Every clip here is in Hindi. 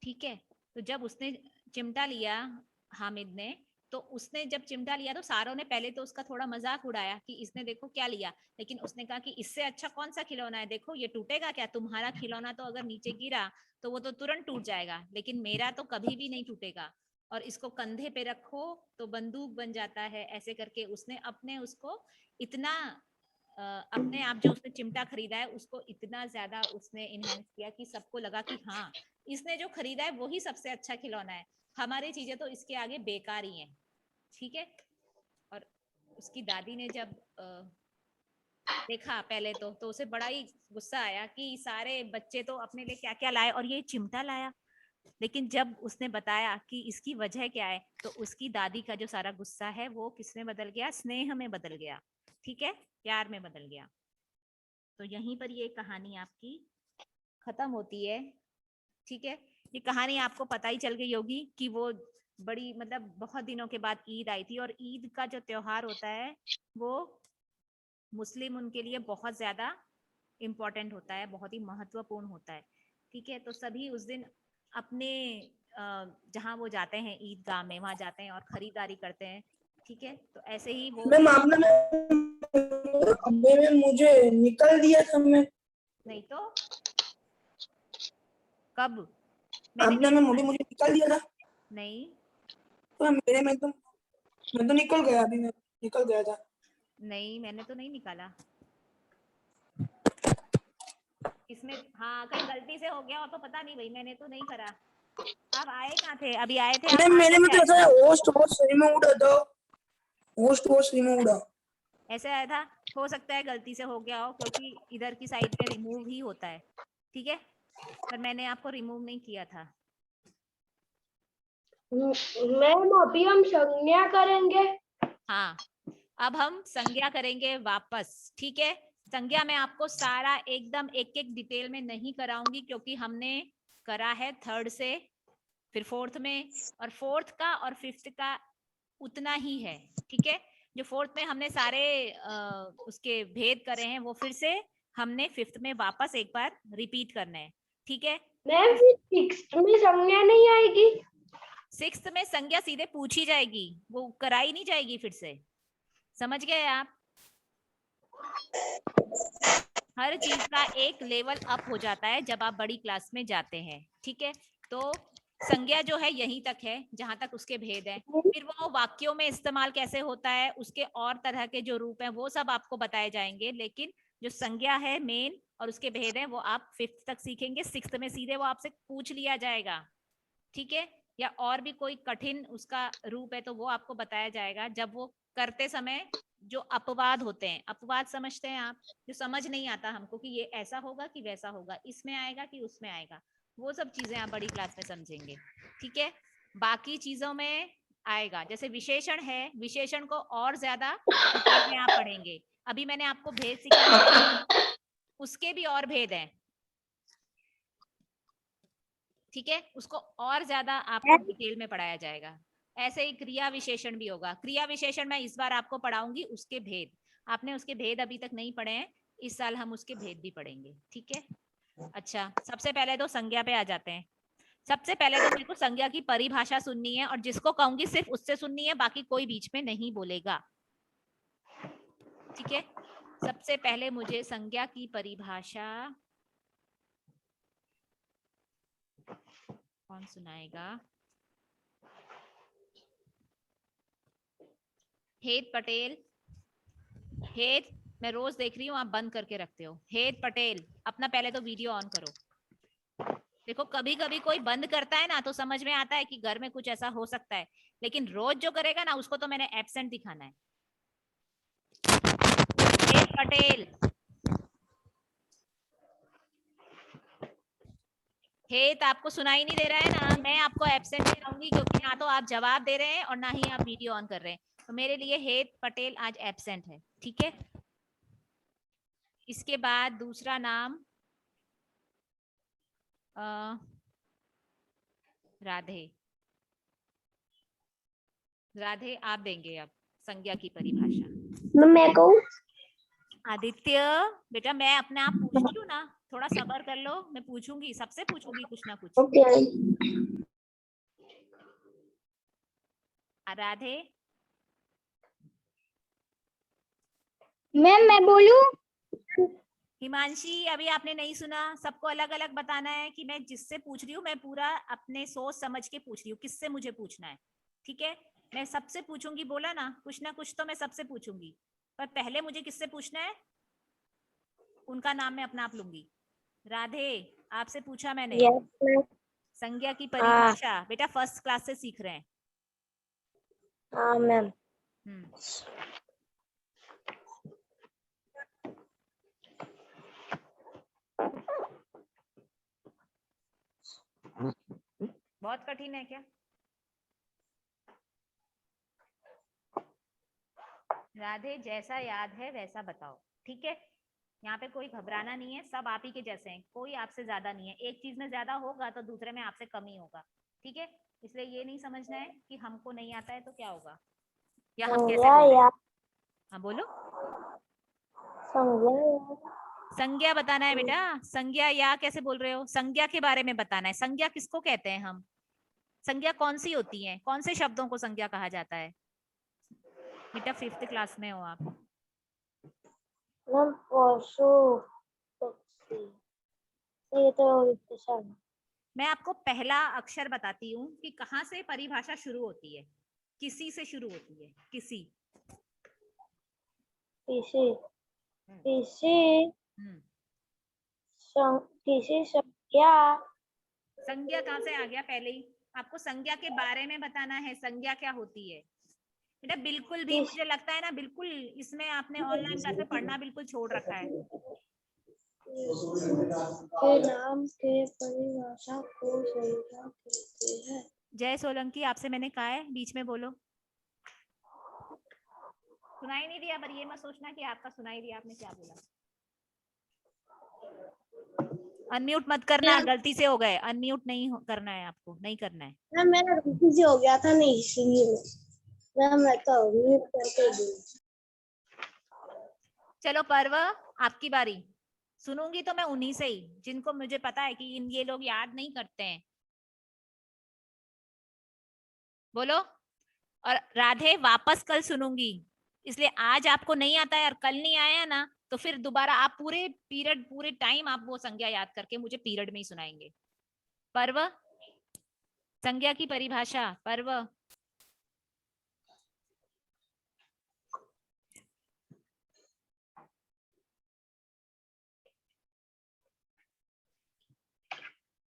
ठीक है। तो जब उसने चिमटा लिया हामिद ने, तो उसने जब चिमटा लिया तो सारों ने पहले तो उसका थोड़ा मजाक उड़ाया कि इसने देखो क्या लिया, लेकिन उसने कहा कि इससे अच्छा कौन सा खिलौना है, देखो ये टूटेगा क्या, तुम्हारा खिलौना तो अगर नीचे गिरा तो वो तो तुरंत टूट जाएगा, लेकिन मेरा तो कभी भी नहीं टूटेगा, और इसको कंधे पे रखो तो बंदूक बन जाता है। ऐसे करके उसने अपने उसको इतना अपने आप जो उसने चिमटा खरीदा है उसको इतना ज्यादा उसने इनहेंस किया कि सबको लगा कि हाँ, इसने जो खरीदा है वही सबसे अच्छा खिलौना है, हमारी चीजें तो इसके आगे बेकार ही हैं। ठीक है। और उसकी दादी ने जब देखा पहले तो उसे बड़ा ही गुस्सा आया कि सारे बच्चे तो अपने लिए क्या क्या लाए और ये चिमटा लाया, लेकिन जब उसने बताया कि इसकी वजह क्या है तो उसकी दादी का जो सारा गुस्सा है वो किसमें बदल गया, स्नेह में बदल गया। ठीक है, प्यार में बदल गया। तो यहीं पर ये कहानी आपकी खत्म होती है। ठीक है। ये कहानी आपको पता ही चल गई होगी कि वो बड़ी मतलब बहुत दिनों के बाद ईद आई थी, और ईद का जो त्योहार होता है वो मुस्लिम उनके लिए बहुत ज्यादा इम्पोर्टेंट होता है, बहुत ही महत्वपूर्ण होता है। ठीक है। तो सभी उस दिन अपने जहाँ वो जाते हैं ईदगाह में, वहां जाते हैं और खरीदारी करते हैं। ठीक है। तो ऐसे ही वो मैम आपने अबे में मुझे निकल दिया था। मैं नहीं तो कब मैंने आपने कब में मुझे निकल दिया था। नहीं तो मेरे में तो मैं तो निकल गया, अभी मैं निकल गया था। नहीं, मैंने तो नहीं निकाला इसमें। हाँ, कहीं गलती से हो गया हो तो पता नहीं भाई, मैंने तो नहीं करा। आप आए कहाँ थे, अभी आए थे आप, नहीं, कहाँ मेरे में कैसे तो आए ऐसा थे? है, होस्ट होस्ट रिमूव्ड था, होस्ट होस्ट रिमूव्ड। ऐसे आया था, हो सकता है गलती से हो गया हो, क्योंकि इधर की साइड में रिमूव ही होता है। ठीक है। पर मैंने आपको रिमूव नहीं किया था। मैम अभी हम संज्ञा करेंगे। हाँ, अब हम संज्ञा करेंगे वापस। ठीक है। संज्ञा मैं आपको सारा एकदम एक एक डिटेल में नहीं कराऊंगी, क्योंकि हमने करा है थर्ड से फिर फोर्थ में, और फोर्थ का और फिफ्थ का उतना ही है। ठीक है। जो फोर्थ में हमने सारे उसके भेद करे हैं वो फिर से हमने फिफ्थ में वापस एक बार रिपीट करने हैं। ठीक है। मैम फिर सिक्स्थ में संज्ञा नहीं आएगी? सिक्स्थ में संज्ञा सीधे पूछी जाएगी, वो कराई नहीं जाएगी फिर से। समझ गए आप? हर चीज का एक लेवल अप हो जाता है जब आप बड़ी क्लास में जाते हैं। ठीक है। तो संज्ञा जो है यहीं तक है जहां तक उसके भेद है, फिर वो वाक्यों में इस्तेमाल कैसे होता है, उसके और तरह के जो रूप हैं वो सब आपको बताए जाएंगे, लेकिन जो संज्ञा है मेन और उसके भेद हैं वो आप फिफ्थ तक सीखेंगे। सिक्स्थ में सीधे वो आपसे पूछ लिया जाएगा। ठीक है। या और भी कोई कठिन उसका रूप है तो वो आपको बताया जाएगा जब वो करते समय जो अपवाद होते हैं। अपवाद समझते हैं आप, जो समझ नहीं आता हमको कि ये ऐसा होगा कि वैसा होगा, इसमें आएगा कि उसमें आएगा, वो सब चीजें आप बड़ी क्लास में समझेंगे। ठीक है। बाकी चीजों में आएगा, जैसे विशेषण है, विशेषण को और ज्यादा डिटेल में आप पढ़ेंगे। अभी मैंने आपको भेद सिखाया, उसके भी और भेद हैं। ठीक है। उसको और ज्यादा आपको डिटेल में पढ़ाया जाएगा। ऐसे ही क्रिया विशेषण भी होगा। क्रिया विशेषण मैं इस बार आपको पढ़ाऊंगी, उसके भेद आपने उसके भेद अभी तक नहीं पढ़े हैं, इस साल हम उसके भेद भी पढ़ेंगे। ठीक है। अच्छा, सबसे पहले तो संज्ञा पे आ जाते हैं। सबसे पहले तो मेरे को संज्ञा की परिभाषा सुननी है, और जिसको कहूंगी सिर्फ उससे सुननी है, बाकी कोई बीच में नहीं बोलेगा। ठीक है। सबसे पहले मुझे संज्ञा की परिभाषा कौन सुनाएगा? हेत पटेल। हेत, मैं रोज देख रही हूँ आप बंद करके रखते हो। हेत पटेल, अपना पहले तो वीडियो ऑन करो। देखो कभी कभी कोई बंद करता है ना तो समझ में आता है कि घर में कुछ ऐसा हो सकता है, लेकिन रोज जो करेगा ना उसको तो मैंने एब्सेंट दिखाना है। हेत पटेल, हेत आपको सुनाई नहीं दे रहा है ना, मैं आपको एब्सेंट दिखाऊंगी, क्योंकि ना तो आप जवाब दे रहे हैं और ना ही आप वीडियो ऑन कर रहे हैं, तो मेरे लिए हेत पटेल आज एब्सेंट है। ठीक है। इसके बाद दूसरा नाम राधे। राधे आप देंगे अब संज्ञा की परिभाषा। मैं कहूँ? आदित्य बेटा, मैं अपने आप पूछती हूँ ना, थोड़ा सब्र कर लो, मैं पूछूंगी, सबसे पूछूंगी कुछ ना कुछ। ओके राधे, मैम मैं बोलूं? हिमांशी, अभी आपने नहीं सुना, सबको अलग अलग बताना है कि मैं जिससे पूछ रही हूँ मैं पूरा अपने सोच समझ के पूछ रही हूँ, किससे मुझे पूछना है, ठीक है? मैं सबसे पूछूंगी, बोला ना कुछ तो मैं सबसे पूछूंगी, पर पहले मुझे किससे पूछना है, उनका नाम मैं अपना आप लूंगी। राधे, आपसे पूछा मैंने यस मैम। संज्ञा की हाँ परिभाषा, बेटा फर्स्ट क्लास से सीख रहे हैं। हाँ मैम। हम्म, बहुत कठिन है क्या? राधे, जैसा याद है वैसा बताओ, ठीक है? यहाँ पे कोई घबराना नहीं है, सब आप ही के जैसे हैं, कोई आपसे ज्यादा नहीं है, एक चीज में ज्यादा होगा तो दूसरे में आपसे कम ही होगा, ठीक है? इसलिए ये नहीं समझना है कि हमको नहीं आता है तो क्या होगा, या हम कैसे संज्ञा बोल रहे या हैं। हाँ बोलो। संज्ञा बताना है बेटा, संज्ञा या कैसे बोल रहे हो, संज्ञा के बारे में बताना है। संज्ञा किसको कहते हैं हम, संज्ञा कौन सी होती है, कौन से शब्दों को संज्ञा कहा जाता है? बेटा 5th क्लास में हो आप। मैम पशु पक्षी ये तो विशेषण। मैं आपको पहला अक्षर बताती हूँ कि कहाँ से परिभाषा शुरू होती है, किसी से शुरू होती है, किसी। किसी हम्म, किसी हम्म। किसी संज्ञा संज्ञा कहाँ से आ गया, पहले ही आपको संज्ञा के बारे में बताना है, संज्ञा क्या होती है। बेटा बिल्कुल भी, किस मुझे लगता है ना, बिल्कुल इसमें आपने ऑनलाइन क्लास में पढ़ना बिल्कुल छोड़ रखा है। के नाम के परिभाषा को संज्ञा कहते हैं। जय सोलंकी, आपसे मैंने कहा है बीच में बोलो। सुनाई नहीं दिया, पर ये मत सोचना कि आपका सुनाई दिया, आपने क्या बोला। अनम्यूट मत करना, गलती से हो गए, अनम्यूट नहीं करना है आपको, नहीं करना है। मैम मेरा गलती से हो गया था, नहीं इसीलिए मैम मैं तो म्यूट करके दी। चलो पर्व, आपकी बारी। सुनूंगी तो मैं उन्हीं से ही जिनको मुझे पता है कि इन ये लोग याद नहीं करते हैं। बोलो। और राधे, वापस कल सुनूंगी, इसलिए आज आपको नहीं आता है और कल नहीं आया ना, तो फिर दोबारा आप पूरे पीरियड, पूरे टाइम आप वो संज्ञा याद करके मुझे पीरियड में ही सुनाएंगे। पर्व, संज्ञा की परिभाषा, पर्व।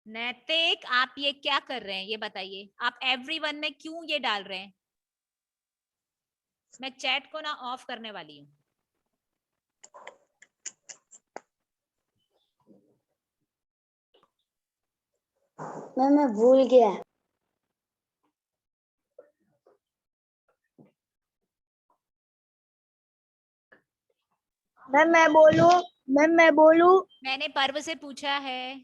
नैतिक, आप ये क्या कर रहे हैं, ये बताइए, आप एवरीवन में क्यों ये डाल रहे हैं? मैं चैट को ना ऑफ करने वाली हूँ। मैं भूल गया। मैं बोलूं? मैं बोलूं? मैंने पर्व से पूछा है।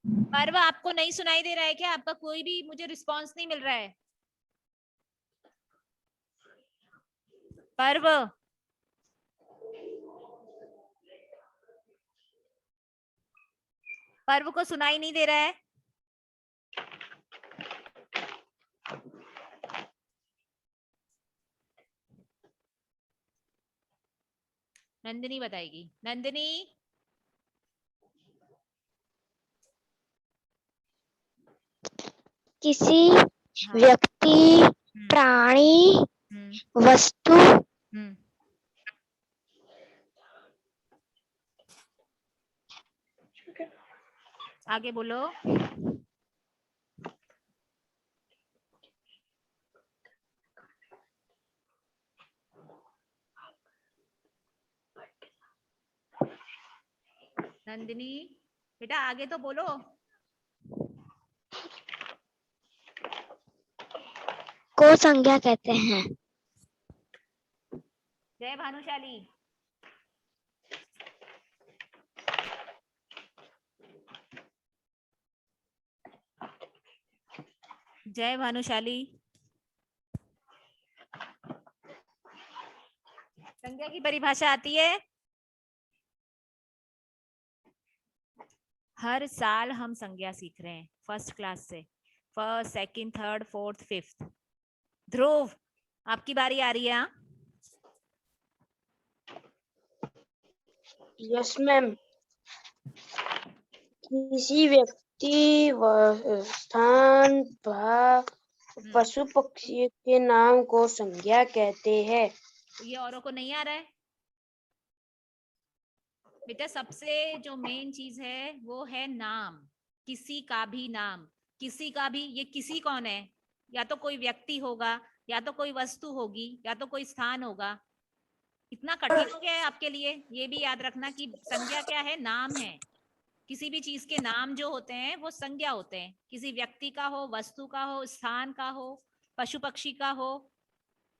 पर्व, आपको नहीं सुनाई दे रहा है क्या? आपका कोई भी मुझे रिस्पांस नहीं मिल रहा है। पर्व, पर्व को सुनाई नहीं दे रहा है। नंदिनी बताएगी, नंदिनी। किसी हाँ। व्यक्ति, प्राणी, वस्तु आगे बोलो। नंदिनी बेटा आगे तो बोलो। को संज्ञा कहते हैं। जय भानुशाली। जय भानुशाली। संज्ञा की परिभाषा आती है? हर साल हम संज्ञा सीख रहे हैं फर्स्ट क्लास से, first, second, third, fourth, fifth. Dhruv, आपकी बारी आ रही है। हाँ? Yes ma'am. किसी व्यक्ति व स्थान भाव पशु पक्षी के नाम को संज्ञा कहते हैं। ये औरों को नहीं आ रहा है बेटा? सबसे जो मेन चीज है वो है नाम। किसी का भी नाम, किसी का भी, ये किसी कौन है? या तो कोई व्यक्ति होगा, या तो कोई वस्तु होगी, या तो कोई स्थान होगा। इतना कठिन हो गया है आपके लिए? ये भी याद रखना कि संज्ञा क्या है? नाम है। किसी भी चीज के नाम जो होते हैं वो संज्ञा होते हैं। किसी व्यक्ति का हो, वस्तु का हो, स्थान का हो, पशु पक्षी का हो,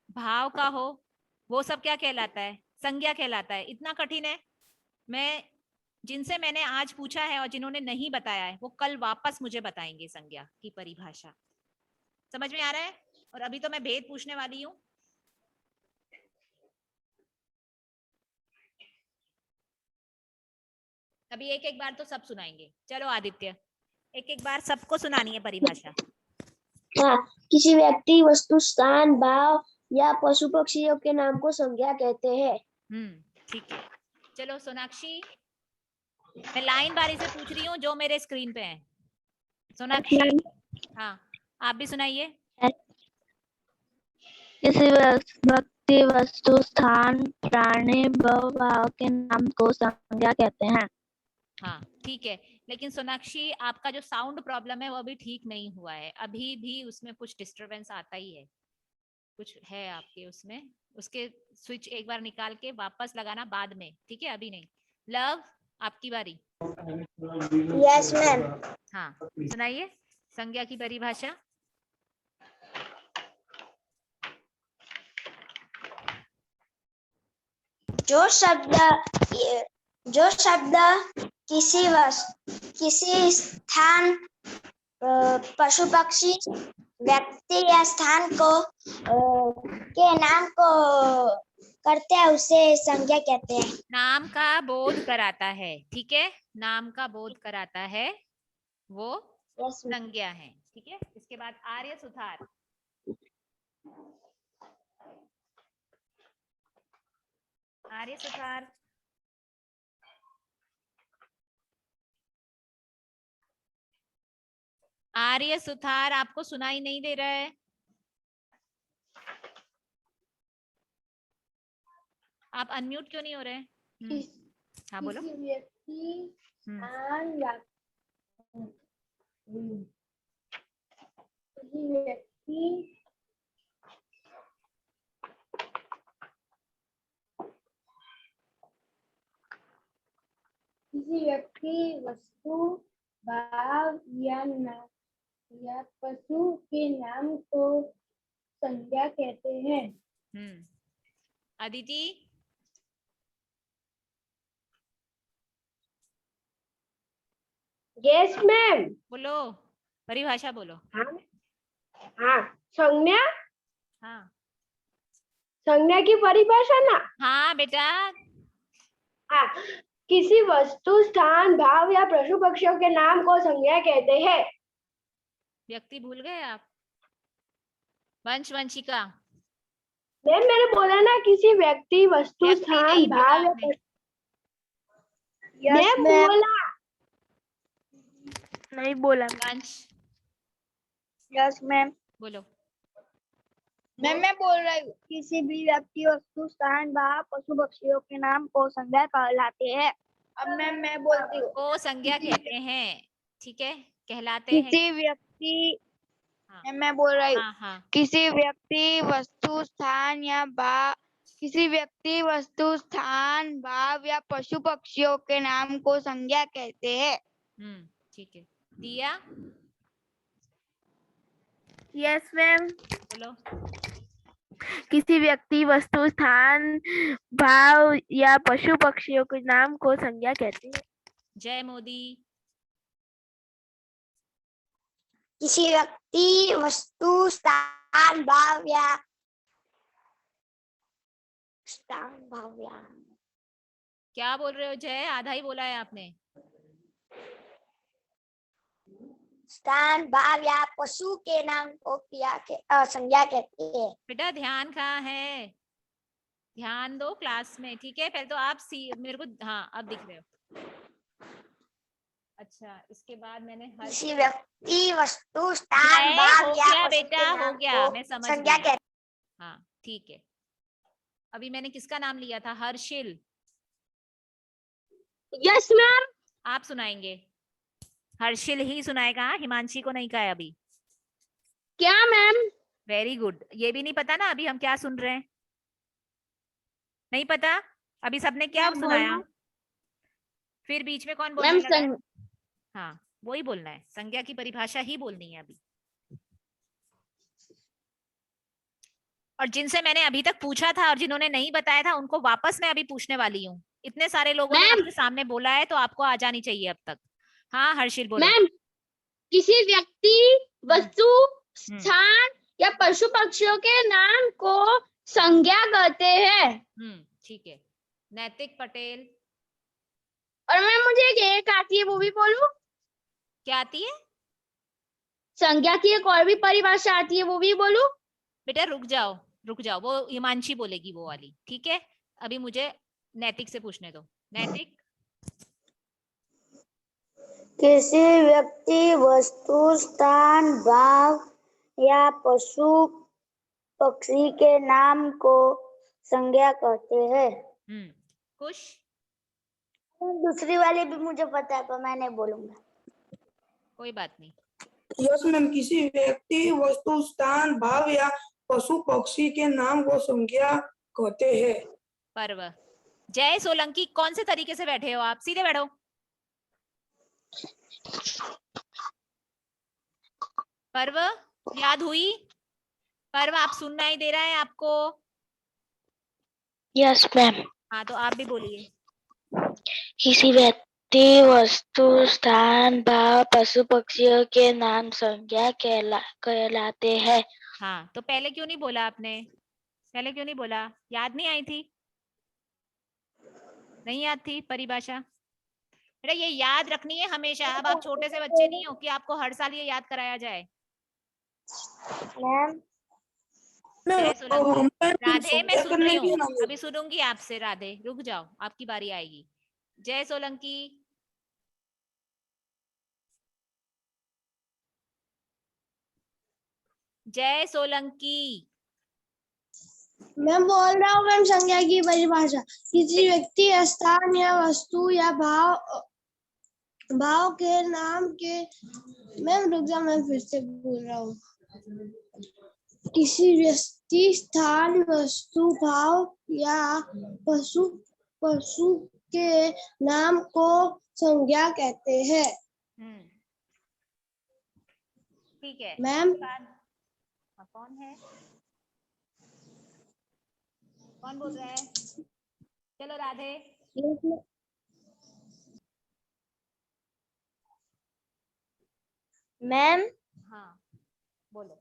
भाव का हो, वो सब क्या कहलाता है? संज्ञा कहलाता है। इतना कठिन है? मैं जिनसे मैंने आज पूछा है और जिन्होंने नहीं बताया है वो कल वापस मुझे बताएंगे संज्ञा की परिभाषा। समझ में आ रहा है? और अभी तो मैं भेद पूछने वाली हूँ। अभी एक एक बार तो सब सुनाएंगे। चलो आदित्य, एक एक बार सबको सुनानी है परिभाषा। हाँ, किसी व्यक्ति, वस्तु, स्थान, भाव या पशु पक्षियों के नाम को संज्ञा कहते हैं। ठीक है। चलो सोनाक्षी, मैं लाइन बारी से पूछ रही हूँ जो मेरे स्क्रीन पे है। सोनाक्षी, हाँ आप भी सुनाइए। किसी व्यक्ति, वस्तु, स्थान, प्राणी, भाव के नाम को संज्ञा कहते हैं। हाँ ठीक है, लेकिन सोनाक्षी आपका जो साउंड प्रॉब्लम है वो अभी ठीक नहीं हुआ है। अभी भी उसमें कुछ डिस्टरबेंस आता ही है, कुछ है आपके उसमें। उसके स्विच एक बार निकाल के वापस लगाना बाद में, ठीक है? अभी नहीं। लव, आपकी बारी। Yes ma'am. हाँ सुनाइए संज्ञा की परिभाषा। जो शब्द किसी स्थान, पशु पक्षी, व्यक्ति या स्थान को के नाम को करते हैं उसे संज्ञा कहते हैं। नाम का बोध कराता है, ठीक है? नाम का बोध कराता है वो संज्ञा है, ठीक है? इसके बाद आर्य सुथार। आर्य सुथार, आर्य सुथार आपको सुनाई नहीं दे रहा है? आप अनम्यूट क्यों नहीं हो रहे? हाँ बोलो। किसी व्यक्ति, स्थान या किसी व्यक्ति, वस्तु, भाव या पशु के नाम को संज्ञा कहते हैं। Aditi, yes ma'am. बोलो परिभाषा बोलो। हाँ संज्ञा, हाँ संज्ञा की परिभाषा ना। हाँ बेटा। हाँ, किसी वस्तु, स्थान, भाव या पशु पक्षियों के नाम को संज्ञा कहते हैं। व्यक्ति भूल गए आप? वंशिका, मैम मैंने बोला ना किसी व्यक्ति, वस्तु, स्थान, भाव या मैम बोला नहीं बोला। वंश, यस मैम। बोलो। मैम मैं बोल रही हूँ किसी भी व्यक्ति, वस्तु, स्थान, भाव, पशु पक्षियों के नाम को संज्ञा कहलाते हैं। अब मैं बोलती हूँ। को संज्ञा कहते हैं, ठीक है? कहलाते हैं। किसी व्यक्ति, हाँ। मैं बोल रही हूँ। हाँ हाँ। किसी व्यक्ति, वस्तु, स्थान या भाव, किसी व्यक्ति, वस्तु, स्थान, भाव या पशु पक्षियों के नाम को संज्ञा कहते हैं। ठीक है। दिया, यस मैम। बोलो। किसी व्यक्ति, वस्तु, स्थान, भाव या पशु पक्षियों के नाम को संज्ञा कहते हैं। जय मोदी। किसी व्यक्ति, वस्तु, स्थान, भाव या स्थान भाव या क्या बोल रहे हो जय? आधा ही बोला है आपने। स्थान भाव या पशु के नाम को क्रिया के संज्ञा कहते हैं। बेटा ध्यान कहाँ है? ध्यान दो क्लास में, ठीक है? पहले तो आप मेरे को, हाँ अब दिख रहे हो। अच्छा, इसके बाद मैंने हर किसी व्यक्ति वस्तु स्थान जय भाव हो या गया पशु बेटा, के हो नाम गया, को मैं समझ संज्ञा गई। कहते हाँ ठीक है। अभी मैंने किसका नाम लिया था? हर्षिल। Yes ma'am. आप सुनाएंगे? हर्षिल ही सुनाएगा, हिमांशी को नहीं कहा है अभी। क्या मैम? Very good. ये भी नहीं पता ना अभी हम क्या सुन रहे हैं? नहीं पता? अभी सबने क्या मैम सुनाया? बोलो। फिर बीच में कौन बोलने मैम लगा है? हाँ वही बोलना है, संज्ञा की परिभाषा ही बोलनी है अभी। और जिनसे मैंने अभी तक पूछा था और जिन्होंने नहीं बताया था उनको वापस मैं अभी पूछने वाली हूँ। इतने सारे लोगों ने मैम आपके सामने बोला है तो आपको आ जानी चाहिए अब तक। हाँ हर्षिल बोलो। मैम किसी व्यक्ति वस्तु हम्म स्थान या पशु पक्षियों के नाम को संज्ञा कहते हैं। ठीक है। नैतिक पटेल। और मैम मुझे एक आती है वो भी बोलूं? क्या आती है? संज्ञा की एक और भी परिभाषा आती है वो भी बोलूं? बेटा रुक जाओ, रुक जाओ, वो हिमांशी बोलेगी वो वाली, ठीक है? अभी मुझे नैतिक से पूछने दो। नैतिक। किसी व्यक्ति वस्तु स्थान भाव या पशु पक्षी के नाम को संज्ञा कहते हैं। खुश। दूसरी वाली भी मुझे पता है पर मैं नहीं बोलूंगा। कोई बात नहीं। यस मैम, किसी व्यक्ति वस्तु स्थान भाव या पशु पक्षी के नाम को संज्ञा कहते हैं। पर्व। जय सोलंकी, कौन से तरीके से बैठे हो आप? सीधे बैठो। पर्व याद हुई? पर्व आप सुनना ही दे रहा है आपको? Yes ma'am. हाँ तो आप भी बोलिए। किसी व्यक्ति वस्तु स्थान भाव पशु पक्षियों के नाम संज्ञा कहलाते हैं। हाँ तो पहले क्यों नहीं बोला आपने? पहले क्यों नहीं बोला? याद नहीं आई थी? नहीं याद थी परिभाषा? बेटा ये याद रखनी है हमेशा। अब आप छोटे से बच्चे नहीं हो कि आपको हर साल ये याद कराया जाए। मैम जय सोलंकी। राधे मैं संज्ञा सुन रही करने की हूँ, है ना वो। अभी सुनूंगी आपसे। राधे रुक जाओ, आपकी बारी आएगी। जय सोलंकी। जय सोलंकी। मैं बोल रहा हूँ मैम संज्ञा की परिभाषा किसी व्यक्ति स्थान या वस्तु या भाव के नाम के। मैम रुक जाओ, मैं फिर से बोल रहा हूँ। किसी व्यक्ति स्थान वस्तु भाव या पशु पशु के नाम को संज्ञा कहते हैं। ठीक है मैम कौन है? कौन बोल रहा है? चलो राधे। मैम हाँ बोलो।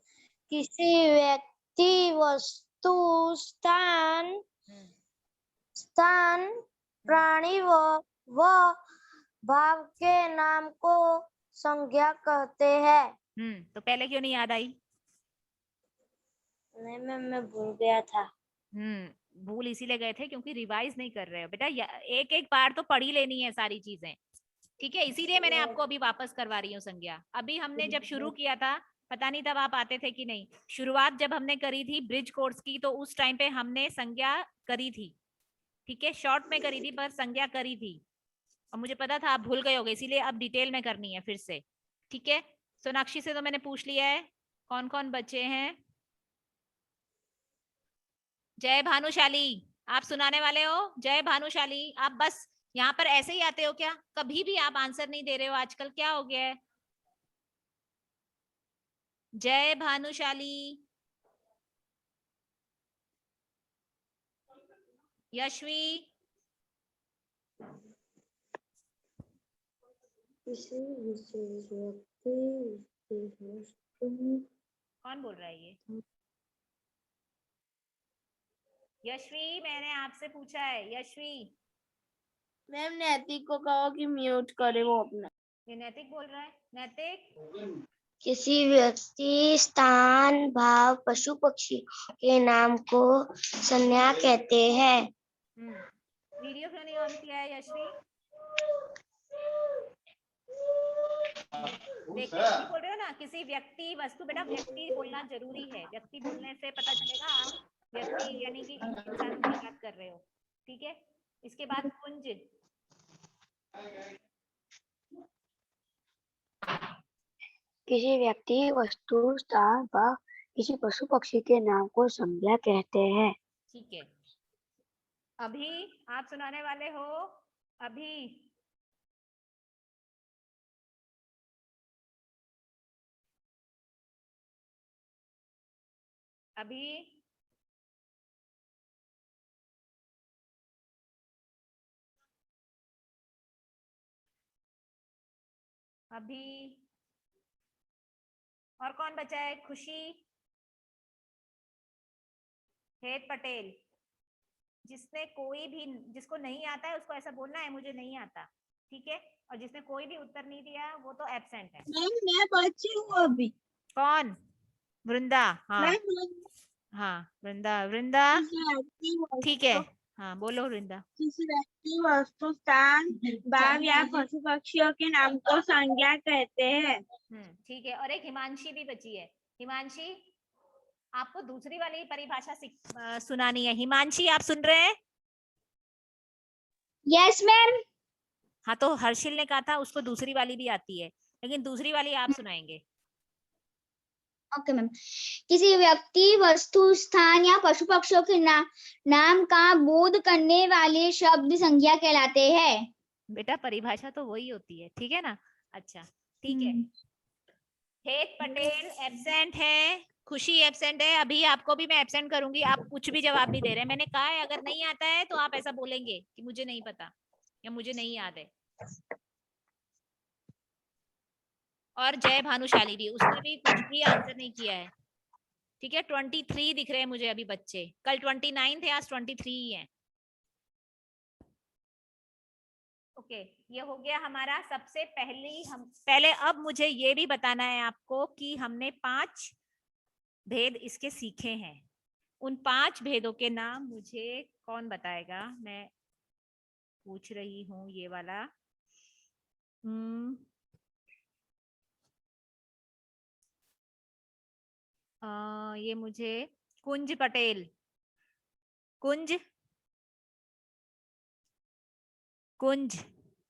किसी व्यक्ति वस्तु स्थान प्राणी व भाव के नाम को संज्ञा कहते हैं। तो पहले क्यों नहीं याद आई? नहीं मैम मैं भूल गया था। भूल इसीलिए गए थे क्योंकि रिवाइज नहीं कर रहे हो बेटा। एक एक बार तो पढ़ी लेनी है सारी चीजें, ठीक है? इसीलिए मैंने आपको अभी वापस करवा रही हूँ संज्ञा। अभी हमने जब शुरू किया था, पता नहीं तब आप आते थे कि नहीं, शुरुआत जब हमने करी थी ब्रिज कोर्स की तो उस टाइम पे हमने संज्ञा करी थी, ठीक है? शॉर्ट में करी थी पर संज्ञा करी थी। और मुझे पता था आप भूल गए होगे, इसीलिए अब डिटेल में करनी है फिर से, ठीक है? सोनाक्षी से तो मैंने पूछ लिया है। कौन कौन बचे हैं? जय भानुशाली, आप सुनाने वाले हो? जय भानुशाली, आप बस यहाँ पर ऐसे ही आते हो क्या? कभी भी आप आंसर नहीं दे रहे हो आजकल, क्या हो गया है? जय भानुशाली। यशवी। किसी विशेष व्यक्ति कौन बोल रहा है ये? यशवी, मैंने आपसे पूछा है, यशवी। मैम नैतिक को कहो कि म्यूट करे वो अपना। ये नैतिक बोल रहा है, नैतिक। किसी व्यक्ति, स्थान, भाव, पशु पक्षी के नाम को संज्ञा कहते हैं। वीडियो क्यों नहीं ऑन किया है यशवी? देखिए अभी बोल रहे हो ना, किसी व्यक्ति वस्तु, बेटा व्यक्ति बोलना जरूरी है, व्यक्ति बोलने से पता चलेगा आप व्यक्ति यानी कि इंसान की बात कर रहे हो, ठीक है। इसके बाद कुंज। किसी व्यक्ति, वस्तु, स्थान, भाव, किसी पशु पक्षी के नाम को संज्ञा कहते हैं। ठीक है, अभी आप सुनाने वाले हो। अभी अभी अभी और कौन बचा है? खुशी, हेत पटेल। जिसको नहीं आता है उसको ऐसा बोलना है मुझे नहीं आता, ठीक है। और जिसने कोई भी उत्तर नहीं दिया वो तो एब्सेंट है। मैं बच्ची हूँ अभी। कौन? वृंदा। हाँ हाँ, वृंदा, वृंदा ठीक है। हाँ बोलो वृंदा। किसी व्यक्ति, वस्तु, स्थान, भाव या पशु पक्षियों के नाम को संज्ञा कहते हैं। ठीक है, और एक हिमांशी भी बची है। हिमांशी, आपको दूसरी वाली परिभाषा सुनानी है। हिमांशी, आप सुन रहे हैं? Yes ma'am. हाँ, तो हर्षिल ने कहा था उसको दूसरी वाली भी आती है, लेकिन दूसरी वाली आप सुनाएंगे। Okay ma'am. किसी व्यक्ति, वस्तु, स्थान या पशु पक्षियों के नाम का बोध करने वाले शब्द संज्ञा कहलाते हैं। बेटा परिभाषा तो वही होती है, ठीक है ना। अच्छा ठीक है। हेत पटेल एब्सेंट है, खुशी एब्सेंट है। अभी आपको भी मैं एब्सेंट करूंगी, आप कुछ भी जवाब नहीं दे रहे। मैंने कहा है अगर नहीं आता है तो आप ऐसा बोलेंगे कि मुझे नहीं पता या मुझे नहीं याद है। और जय भानुशाली भी, उसने भी कुछ भी आंसर नहीं किया है, ठीक है। 23 दिख रहे हैं मुझे अभी बच्चे, कल 29 थे, आज 23 ही है। ओके, ये हो गया हमारा सबसे पहले अब मुझे ये भी बताना है आपको कि हमने 5 भेद इसके सीखे हैं। उन 5 भेदों के नाम मुझे कौन बताएगा? मैं पूछ रही हूँ ये वाला। ये मुझे कुंज पटेल, कुंज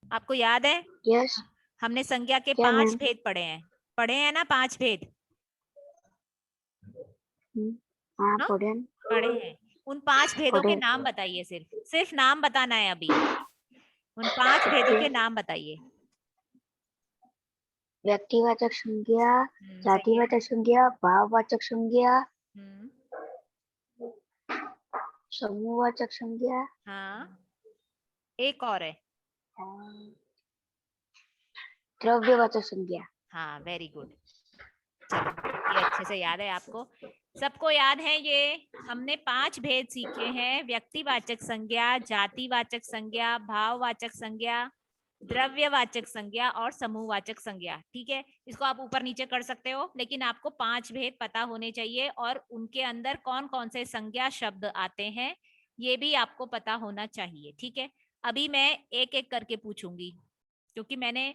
आपको याद है? यस। हमने संज्ञा के क्या 5 मैम? भेद पढ़े हैं ना, 5 भेद। हाँ हाँ? पढ़े हैं। उन 5 भेदों के नाम बताइए, सिर्फ नाम बताना है अभी। उन 5 भेदों के नाम बताइए। व्यक्तिवाचक संज्ञा, जातिवाचक संज्ञा, भाववाचक संज्ञा, समूहवाचक संज्ञा। हाँ, एक और है, द्रव्यवाचक संज्ञा। हाँ वेरी गुड। चलो ये अच्छे से याद है आपको, सबको याद है ये। हमने 5 भेद सीखे हैं, व्यक्तिवाचक संज्ञा, जातिवाचक संज्ञा, भाववाचक संज्ञा, द्रव्यवाचक संज्ञा और समूहवाचक संज्ञा, ठीक है। इसको आप ऊपर नीचे कर सकते हो, लेकिन आपको 5 भेद पता होने चाहिए और उनके अंदर कौन कौन से संज्ञा शब्द आते हैं ये भी आपको पता होना चाहिए, ठीक है। अभी मैं एक एक करके पूछूंगी, क्योंकि मैंने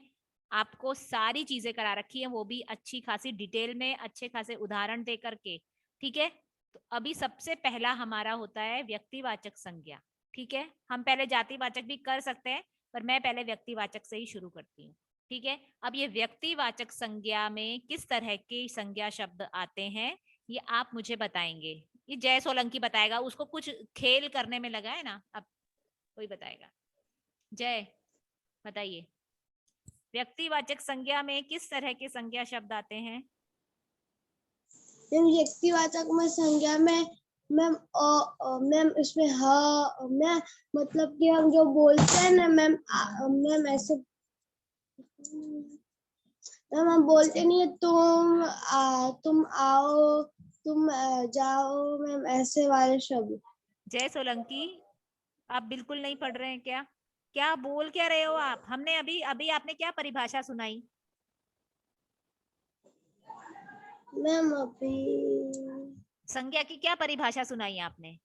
आपको सारी चीजें करा रखी है, वो भी अच्छी खासी डिटेल में, अच्छे खासे उदाहरण दे करके, ठीक है। तो अभी सबसे पहला हमारा होता है व्यक्तिवाचक संज्ञा, ठीक है। हम पहले जातिवाचक भी कर सकते हैं, पर मैं पहले व्यक्तिवाचक से ही शुरू करती हूँ, ठीक है। अब ये व्यक्तिवाचक संज्ञा में किस तरह के संज्ञा शब्द आते हैं ये आप मुझे बताएंगे। ये जय सोलंकी बताएगा, उसको कुछ खेल करने में लगा है ना, अब कोई बताएगा। जय बताइए, व्यक्तिवाचक संज्ञा में किस तरह के संज्ञा शब्द आते हैं? व्यक्तिवाचक में संज्ञा में मैम इसमें मैं मतलब कि हम जो बोलते हैं ना मैम ऐसे मैम हम बोलते नहीं है तुम आओ, तुम जाओ मैम, ऐसे वाले शब्द। जय सोलंकी, आप बिल्कुल नहीं पढ़ रहे हैं क्या? क्या बोल क्या रहे हो आप? हमने अभी अभी आपने क्या परिभाषा सुनाई? मैम अभी संज्ञा की क्या परिभाषा सुनाई आपने?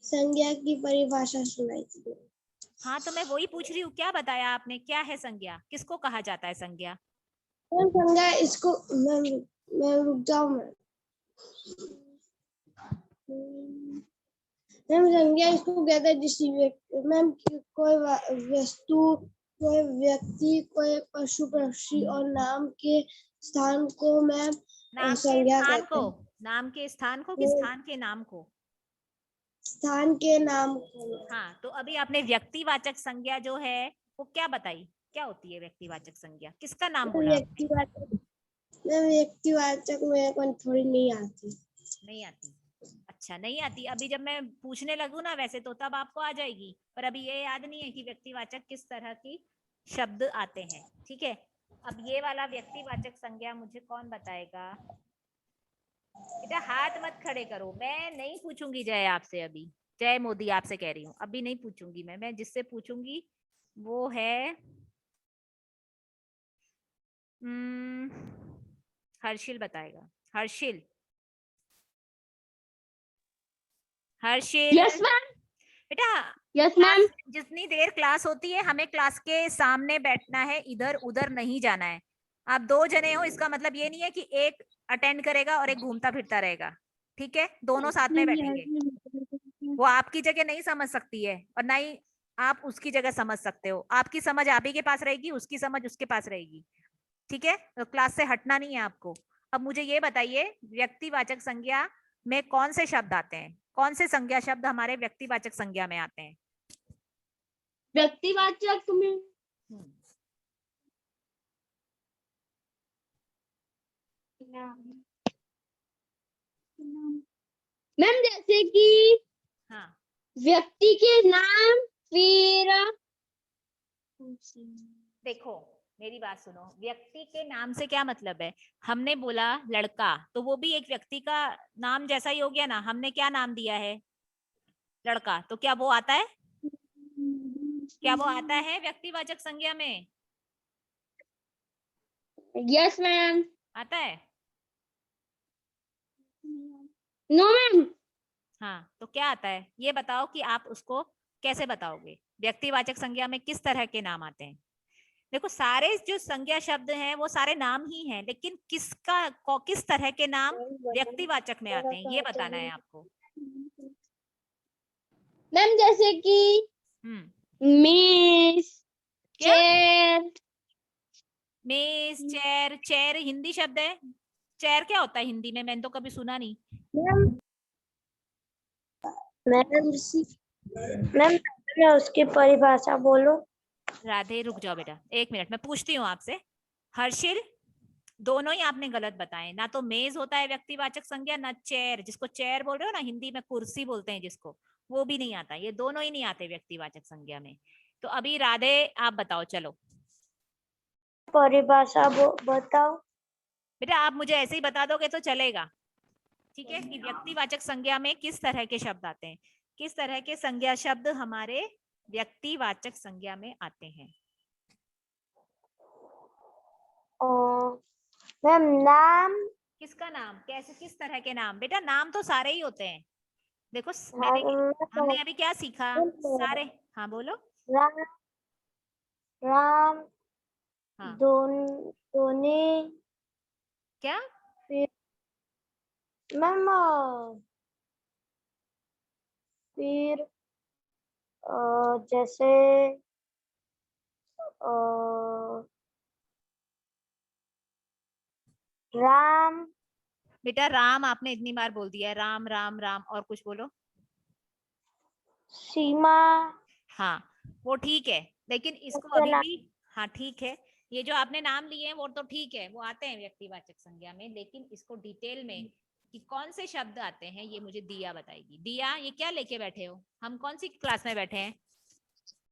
संज्ञा की परिभाषा सुनाई थी। हाँ, तो मैं वही पूछ रही हूँ, क्या बताया आपने, क्या है संज्ञा, किसको कहा जाता है संज्ञा? मैम संज्ञा इसको मैम रुक जाओ मैम संज्ञा इसको कहते हैं जिस मैम कोई वस्तु, कोई व्यक्ति, कोई पशु पक्षी और नाम के स्थान को मैम नाम के संज्ञा स्थान कहते को, हैं। नाम के स्थान को कि स्थान के नाम को? स्थान के नाम को। हाँ, तो अभी आपने व्यक्तिवाचक संज्ञा जो है वो क्या बताई, क्या होती है व्यक्तिवाचक संज्ञा, किसका नाम बोला आपने? व्यक्तिवाचक मेरे को थोड़ी नहीं आती। नहीं आती? अच्छा, नहीं आती। अभी जब मैं पूछने लगूं ना वैसे तो तब आपको आ जाएगी, पर अभी ये याद नहीं है कि व्यक्तिवाचक किस तरह की शब्द आते हैं। ठीक है, अब ये वाला व्यक्तिवाचक संज्ञा मुझे कौन बताएगा? बेटा हाथ मत खड़े करो, मैं नहीं पूछूंगी जय आपसे अभी। जय मोदी आपसे कह रही हूँ, अभी नहीं पूछूंगी मैं जिससे पूछूंगी वो है हर्षिल बताएगा। Harshil, Harshil yes ma'am. बेटा, यस मैम। क्लास जितनी देर क्लास होती है हमें क्लास के सामने बैठना है, इधर उधर नहीं जाना है। आप 2 जने हो, इसका मतलब ये नहीं है कि एक अटेंड करेगा और एक घूमता फिरता रहेगा। ठीक है, दोनों साथ में बैठेंगे। वो आपकी जगह नहीं समझ सकती है और ना ही आप उसकी जगह समझ सकते हो। आपकी समझ आप ही के पास रहेगी, उसकी समझ उसके पास रहेगी। ठीक है, तो क्लास से हटना नहीं है आपको। अब मुझे ये बताइए, व्यक्तिवाचक संज्ञा में कौन से शब्द आते हैं, कौन से संज्ञा शब्द हमारे व्यक्तिवाचक संज्ञा में आते हैं? व्यक्तिवाचक में मैम जैसे कि हाँ, व्यक्ति के नाम, फिर देखो मेरी बात सुनो, व्यक्ति के नाम से क्या मतलब है? हमने बोला लड़का, तो वो भी एक व्यक्ति का नाम जैसा ही हो गया ना। हमने क्या नाम दिया है? लड़का, तो क्या वो आता है? क्या वो आता है व्यक्तिवाचक संज्ञा में? Yes ma'am. आता है? No ma'am. हाँ, तो क्या आता है ये बताओ कि आप उसको कैसे बताओगे? व्यक्तिवाचक संज्ञा में किस तरह के नाम आते हैं? देखो सारे जो संज्ञा शब्द हैं वो सारे नाम ही हैं, लेकिन किस तरह के नाम व्यक्तिवाचक में आते हैं ये बताना है आपको। मैम जैसे कि मेज, क्या? चेयर। मेज, चेयर। चेयर हिंदी शब्द है। चेयर क्या होता है हिंदी में? मैंने तो कभी सुना नहीं। मैम उसकी परिभाषा बोलो। राधे रुक जाओ बेटा, 1 मिनट मैं पूछती हूँ आपसे। हर्षिल, दोनों ही आपने गलत बताए। ना तो मेज होता है व्यक्तिवाचक संज्ञा, ना चेयर, जिसको चेयर बोल रहे हो ना हिंदी में कुर्सी बोलते हैं जिसको, वो भी नहीं आता। ये दोनों ही नहीं आते व्यक्तिवाचक संज्ञा में। तो अभी राधे आप बताओ, चलो परिभाषा बताओ। बेटा, आप मुझे ऐसे ही बता दोगे तो चलेगा। ठीक है, कि व्यक्तिवाचक संज्ञा में किस तरह के शब्द आते हैं, किस तरह के संज्ञा शब्द हमारे व्यक्तिवाचक संज्ञा में आते हैं। मैम नाम। किसका नाम? कैसे, किस तरह के नाम? बेटा नाम तो सारे ही होते हैं। देखो हमने अभी क्या सीखा सारे? हाँ बोलो। राम, राम, हाँ, धोनी। क्या? मैम फिर जैसे राम। बेटा राम आपने इतनी बार बोल दिया है, राम राम राम, और कुछ बोलो। सीमा। हाँ, वो ठीक है, लेकिन इसको अभी भी, हाँ ठीक है, ये जो आपने नाम लिए हैं वो तो ठीक है, वो आते हैं व्यक्तिवाचक संज्ञा में, लेकिन इसको डिटेल में कि कौन से शब्द आते हैं ये मुझे दिया बताएगी। दिया, ये क्या लेके बैठे हो? हम कौन सी क्लास में बैठे हैं?